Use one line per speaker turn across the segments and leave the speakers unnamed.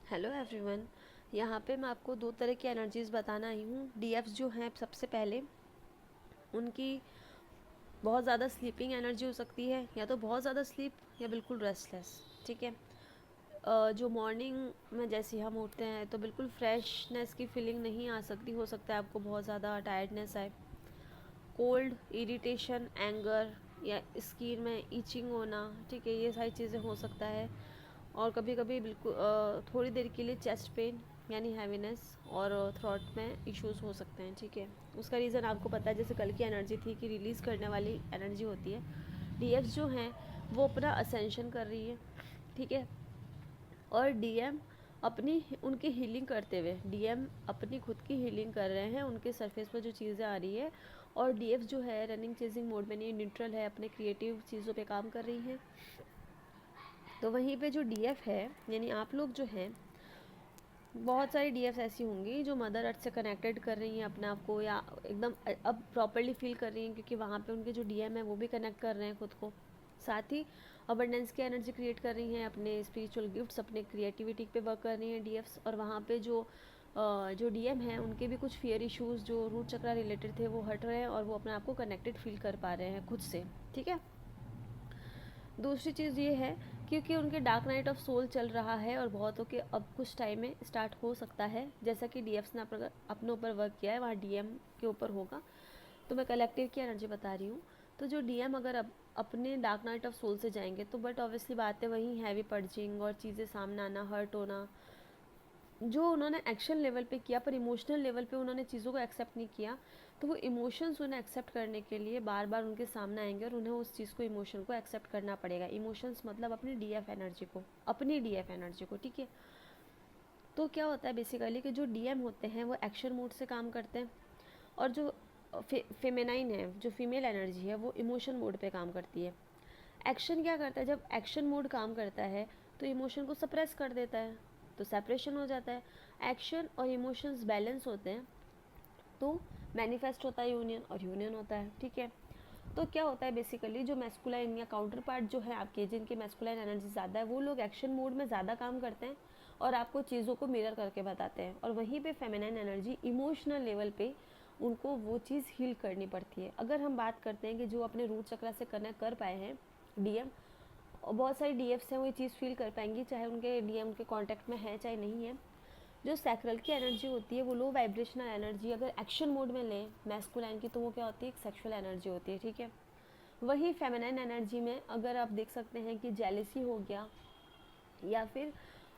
Hello everyone. यहाँ पे मैं आपको दो तरह की एनर्जीज़ बताना आई हूँ। डीएफ्स जो हैं सबसे पहले उनकी बहुत ज़्यादा स्लीपिंग एनर्जी हो सकती है, या तो बहुत ज़्यादा स्लीप या बिल्कुल रेस्टलेस। ठीक है। जो मॉर्निंग में जैसे हम उठते हैं तो बिल्कुल फ्रेशनेस की फीलिंग नहीं आ सकती, हो सकता है आपको बहुत ज़्यादा टायर्डनेस आए, कोल्ड, इरिटेशन, एंगर या स्किन में ईचिंग होना। ठीक है, ये सारी चीज़ें हो सकता है। और कभी कभी बिल्कुल थोड़ी देर के लिए चेस्ट पेन यानी हैवीनेस और थ्रॉट में इश्यूज हो सकते हैं। ठीक है, उसका रीज़न आपको पता है, जैसे कल की एनर्जी थी कि रिलीज़ करने वाली एनर्जी होती है। डीएफ्स जो हैं वो अपना असेंशन कर रही है। ठीक है। और डीएम अपनी उनकी हीलिंग करते हुए, डीएम अपनी खुद की हीलिंग कर रहे हैं, उनके सरफेस पर जो चीज़ें आ रही है। और डीएफ जो है रनिंग चेजिंग मोड में नहीं, न्यूट्रल है, अपने क्रिएटिव चीज़ों पे काम कर रही हैं। तो वहीं पे जो डीएफ है यानी आप लोग जो हैं, बहुत सारी डीएफ्स ऐसी होंगी जो मदर अर्थ से कनेक्टेड कर रही हैं अपने आप को, या एकदम अब प्रॉपरली फील कर रही हैं, क्योंकि वहाँ पे उनके जो डीएम है वो भी कनेक्ट कर रहे हैं खुद को। साथ ही अबंडेंस की एनर्जी क्रिएट कर रही हैं, अपने स्पिरिचुअल गिफ्ट्स, अपने क्रिएटिविटी पे वर्क कर रही हैं डीएफ्स। और वहाँ पे जो डीएम हैं उनके भी कुछ फियर इश्यूज जो रूट चक्रा रिलेटेड थे वो हट रहे हैं, और वो अपने आप को कनेक्टेड फील कर पा रहे हैं खुद से। ठीक है। दूसरी चीज़ ये है, क्योंकि उनके डार्क नाइट ऑफ सोल चल रहा है और बहुतों के अब कुछ टाइम में स्टार्ट हो सकता है, जैसा कि डीएफ्स ने अपने ऊपर वर्क किया है, वहाँ डीएम के ऊपर होगा। तो मैं कलेक्टिव की एनर्जी बता रही हूँ। तो जो डीएम अगर अब अपने डार्क नाइट ऑफ सोल से जाएंगे तो बट ऑब्वियसली बात है वहीं हैवी पर्जिंग और चीज़ें सामने आना, हर्ट होना, जो उन्होंने एक्शन लेवल पे किया पर इमोशनल लेवल पे उन्होंने चीज़ों को एक्सेप्ट नहीं किया। तो वो इमोशंस उन्हें एक्सेप्ट करने के लिए बार बार उनके सामने आएंगे और उन्हें उस चीज़ को, इमोशन को एक्सेप्ट करना पड़ेगा। इमोशंस मतलब अपनी डीएफ एनर्जी को, अपनी डीएफ एनर्जी को। ठीक है। तो क्या होता है बेसिकली कि जो डीएम होते हैं वो एक्शन मोड से काम करते हैं, और जो फेमेनाइन है, जो फीमेल एनर्जी है, वो इमोशन मोड पे काम करती है। एक्शन क्या करता है, जब एक्शन मोड काम करता है तो इमोशन को सप्रेस कर देता है, तो सेपरेशन हो जाता है। एक्शन और इमोशंस बैलेंस होते हैं तो मैनिफेस्ट होता है यूनियन, और यूनियन होता है। ठीक है। तो क्या होता है बेसिकली, जो मैस्कुलाइन या काउंटर पार्ट जो है आपके, जिनकी मैस्कुलाइन एनर्जी ज़्यादा है, वो लोग एक्शन मोड में ज़्यादा काम करते हैं और आपको चीज़ों को मिरर करके बताते हैं। और वहीं पे फेमिनाइन एनर्जी इमोशनल लेवल पे उनको वो चीज़ हील करनी पड़ती है। अगर हम बात करते हैं कि जो अपने रूट चक्र से कनेक्ट कर पाए हैं डीएम, और बहुत सारी डीएफ्स हैं वो ये चीज़ फील कर पाएंगी, चाहे उनके डीएम के कांटेक्ट में है चाहे नहीं है। जो सैक्रल की एनर्जी होती है वो लो वाइब्रेशनल एनर्जी अगर एक्शन मोड में लें मैस्कुलाइन की, तो वो क्या होती है, एक सेक्सुअल एनर्जी होती है। ठीक है। वही फेमिनाइन एनर्जी में अगर आप देख सकते हैं कि जेलिसी हो गया, या फिर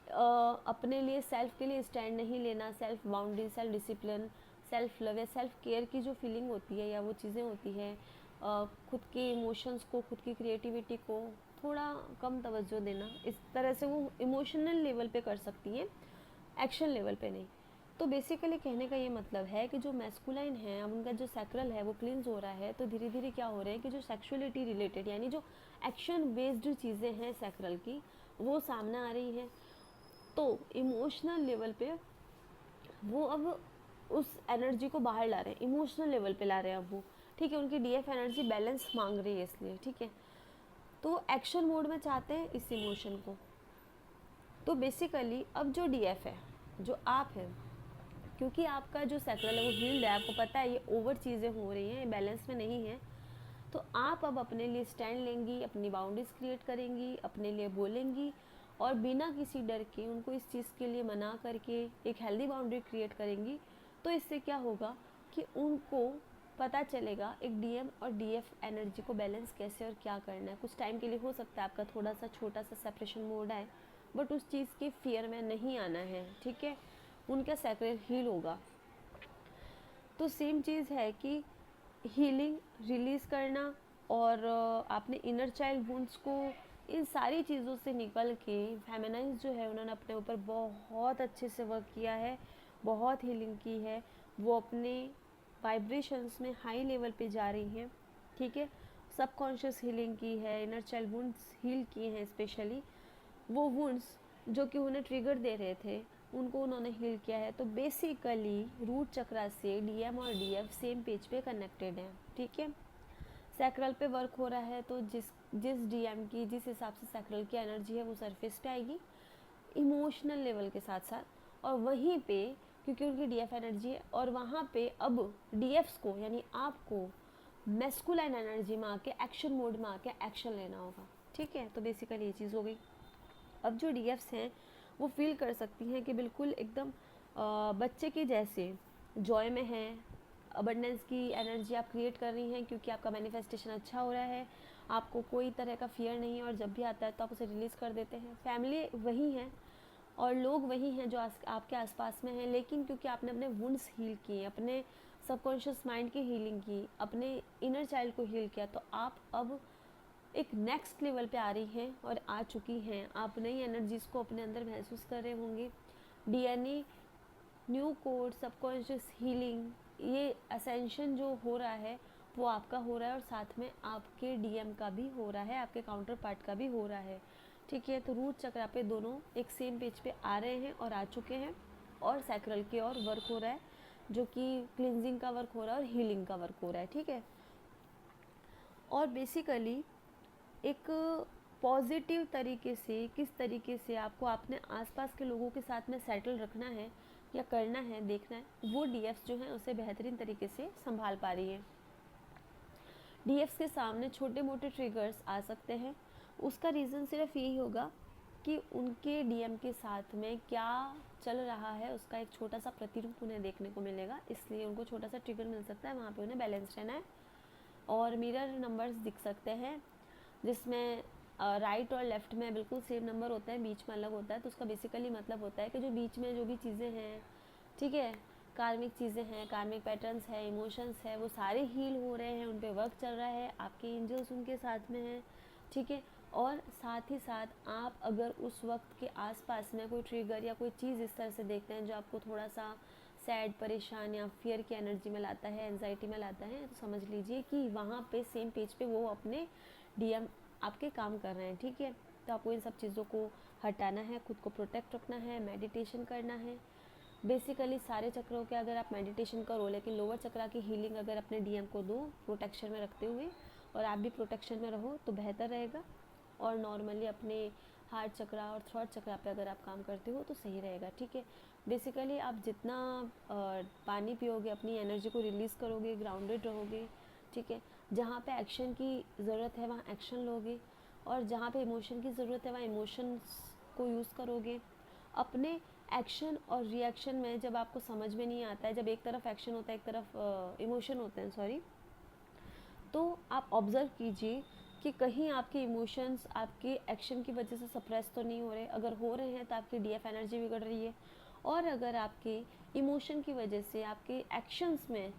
अपने लिए, सेल्फ के लिए स्टैंड नहीं लेना, self boundary, self discipline, self love या सेल्फ केयर की जो फीलिंग होती है या वो चीज़ें होती हैं, खुद के इमोशंस को, खुद की क्रिएटिविटी को थोड़ा कम तवज्जो देना, इस तरह से वो इमोशनल लेवल पे कर सकती हैं, एक्शन लेवल पे नहीं। तो बेसिकली कहने का ये मतलब है कि जो मैस्कुलाइन है, अब उनका जो सैक्रल है वो क्लींस हो रहा है, तो धीरे धीरे क्या हो रहा है कि जो सेक्सुअलिटी रिलेटेड यानी जो एक्शन बेस्ड चीज़ें हैं सैक्रल की, वो सामने आ रही हैं। तो इमोशनल लेवल पे वो अब उस एनर्जी को बाहर ला रहे हैं, इमोशनल लेवल पे ला रहे हैं अब वो। ठीक है। उनकी डीएफ एनर्जी बैलेंस मांग रही है इसलिए। ठीक है। तो एक्शन मोड में चाहते हैं इस इमोशन को। तो बेसिकली अब जो डीएफ है, जो आप हैं, क्योंकि आपका जो सैक्रल है वो हील्ड है, आपको पता है ये ओवर चीज़ें हो रही हैं, बैलेंस में नहीं है, तो आप अब अपने लिए स्टैंड लेंगी, अपनी बाउंड्रीज क्रिएट करेंगी, अपने लिए बोलेंगी, और बिना किसी डर के उनको इस चीज़ के लिए मना करके एक हेल्दी बाउंड्री क्रिएट करेंगी। तो इससे क्या होगा कि उनको पता चलेगा एक डीएम और डीएफ एनर्जी को बैलेंस कैसे और क्या करना है। कुछ टाइम के लिए हो सकता है आपका थोड़ा सा छोटा सा सेपरेशन मोड आए, बट उस चीज़ के फियर में नहीं आना है। ठीक है। उनका सैक्रेट हील होगा। तो सेम चीज़ है कि हीलिंग, रिलीज़ करना, और आपने इनर चाइल्ड वुंड्स को, इन सारी चीज़ों से निकल के फेमिनाइन्स जो है उन्होंने अपने ऊपर बहुत अच्छे से वर्क किया है, बहुत हीलिंग की है। वो अपने वाइब्रेशंस में हाई लेवल पे जा रही हैं। ठीक है। सबकॉन्शियस हीलिंग की है, इनर चाइल्ड वुंड्स हील किए हैं स्पेशली। वो वुंड्स जो कि उन्हें ट्रिगर दे रहे थे उनको उन्होंने हील किया है। तो बेसिकली रूट चक्रा से डीएम और डीएफ सेम पेज पे कनेक्टेड हैं। ठीक है। सैक्रल पे वर्क हो रहा है, तो जिस जिस डीएम की जिस हिसाब से सैक्रल की एनर्जी है वो सरफेस पे आएगी, इमोशनल लेवल के साथ साथ। और वहीं पे क्योंकि उनकी डीएफ एनर्जी है, और वहाँ पे अब डीएफ्स को यानी आपको मैस्कुलाइन एनर्जी में आके एक्शन मोड में आके एक्शन लेना होगा। ठीक है, तो बेसिकली ये चीज़ हो गई। अब जो डीएफ्स हैं वो फील कर सकती हैं कि बिल्कुल एकदम बच्चे के जैसे जॉय में हैं, अबंडेंस की एनर्जी आप क्रिएट कर रही हैं क्योंकि आपका मैनिफेस्टेशन अच्छा हो रहा है, आपको कोई तरह का फियर नहीं है, और जब भी आता है तो आप उसे रिलीज़ कर देते हैं। फैमिली वही है और लोग वही हैं जो आपके आसपास में हैं, लेकिन क्योंकि आपने अपने वुंड्स हील किए, अपने सबकॉन्शियस माइंड की हीलिंग की, अपने इनर चाइल्ड को हील किया, तो आप अब एक नेक्स्ट लेवल पे आ रही हैं और आ चुकी हैं। आप नई एनर्जीज़ को अपने अंदर महसूस कर रहे होंगे। DNA, new code, subconscious healing, ये असेंशन जो हो रहा है वो आपका हो रहा है, और साथ में आपके डीएम का भी हो रहा है, आपके काउंटर पार्ट का भी हो रहा है। ठीक है, तो रूट चक्रा पे दोनों एक सेम पेज पे आ रहे हैं और आ चुके हैं, और सैक्रल की ओर वर्क हो रहा है, जो कि क्लिनजिंग का वर्क हो रहा है और हीलिंग का वर्क हो रहा है। ठीक है, और बेसिकली एक पॉजिटिव तरीके से किस तरीके से आपको अपने आसपास के लोगों के साथ में सेटल रखना है या करना है, देखना है, वो डीएफ्स जो हैं उसे बेहतरीन तरीके से संभाल पा रही है। डीएफ्स के सामने छोटे मोटे ट्रिगर्स आ सकते हैं, उसका रीज़न सिर्फ यही होगा कि उनके डीएम के साथ में क्या चल रहा है उसका एक छोटा सा प्रतिरूप उन्हें देखने को मिलेगा, इसलिए उनको छोटा सा ट्रिगर मिल सकता है, वहाँ पे उन्हें बैलेंस रहना है। और मिरर नंबर्स दिख सकते हैं जिसमें राइट और लेफ्ट में बिल्कुल सेम नंबर होता है, बीच में अलग होता है, तो उसका बेसिकली मतलब होता है कि जो बीच में जो भी चीज़ें हैं, ठीक है, कार्मिक चीज़ें हैं, कार्मिक पैटर्न्स है, इमोशंस है, वो सारे हील हो रहे हैं, उन पे वर्क चल रहा है, आपके एंजल्स उनके साथ में हैं। ठीक है, और साथ ही साथ आप अगर उस वक्त के आसपास में कोई ट्रिगर या कोई चीज़ इस तरह से देखते हैं जो आपको थोड़ा सा सैड, परेशान या फियर की एनर्जी में लाता है, एंजाइटी में लाता है, तो समझ लीजिए कि वहाँ पे सेम पेज पे वो अपने डीएम आपके काम कर रहे हैं। ठीक है, तो आपको इन सब चीज़ों को हटाना है, खुद को प्रोटेक्ट रखना है, मेडिटेशन करना है। बेसिकली सारे चक्रों के अगर आप मेडिटेशन करो, लेकिन लोअर चक्रा की हीलिंग अगर अपने डीएम को दो प्रोटेक्शन में रखते हुए, और आप भी प्रोटेक्शन में रहो, तो बेहतर रहेगा। और नॉर्मली अपने हार्ट चक्रा और थ्रोट चक्रा पे अगर आप काम करते हो तो सही रहेगा। ठीक है, बेसिकली आप जितना पानी पियोगे, अपनी एनर्जी को रिलीज़ करोगे, ग्राउंडेड रहोगे। ठीक है, जहाँ पे एक्शन की ज़रूरत है वहाँ एक्शन लोगे, और जहाँ पे इमोशन की ज़रूरत है वहाँ इमोशंस को यूज़ करोगे। अपने एक्शन और रिएक्शन में जब आपको समझ में नहीं आता है, जब एक तरफ एक्शन होता है एक तरफ इमोशन होते हैं, सॉरी, तो आप ऑब्ज़र्व कीजिए कि कहीं आपके इमोशंस आपके एक्शन की वजह से सप्रेस तो नहीं हो रहे। अगर हो रहे हैं तो आपकी डीएफ एनर्जी बिगड़ रही है, और अगर आपके इमोशन की वजह से आपके एक्शंस में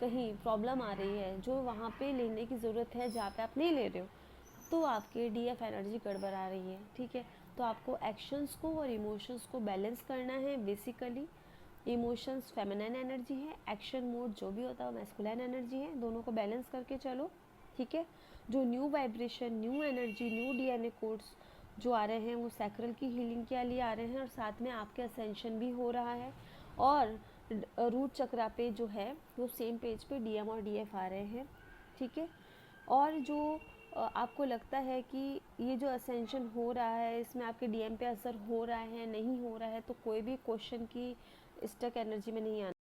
कहीं प्रॉब्लम आ रही है जो वहाँ पे लेने की ज़रूरत है जहाँ पे आप नहीं ले रहे हो, तो आपके डीएफ एनर्जी गड़बड़ा रही है। ठीक है, तो आपको एक्शंस को और इमोशंस को बैलेंस करना है। बेसिकली इमोशंस फेमिनिन एनर्जी है, एक्शन मोड जो भी होता है वो मैस्कुलाइन एनर्जी है, दोनों को बैलेंस करके चलो। ठीक है, जो new vibration, new energy, new DNA codes जो आ रहे हैं वो सैक्रल की हीलिंग के लिए आ रहे हैं, और साथ में आपके असेंशन भी हो रहा है, और रूट चक्रा पे जो है वो सेम पेज पे डीएम और डीएफ आ रहे हैं। ठीक है, और जो आपको लगता है कि ये जो असेंशन हो रहा है इसमें आपके डीएम पे असर हो रहा है, नहीं हो रहा है, तो कोई भी क्वेश्चन की स्टक एनर्जी में नहीं आना।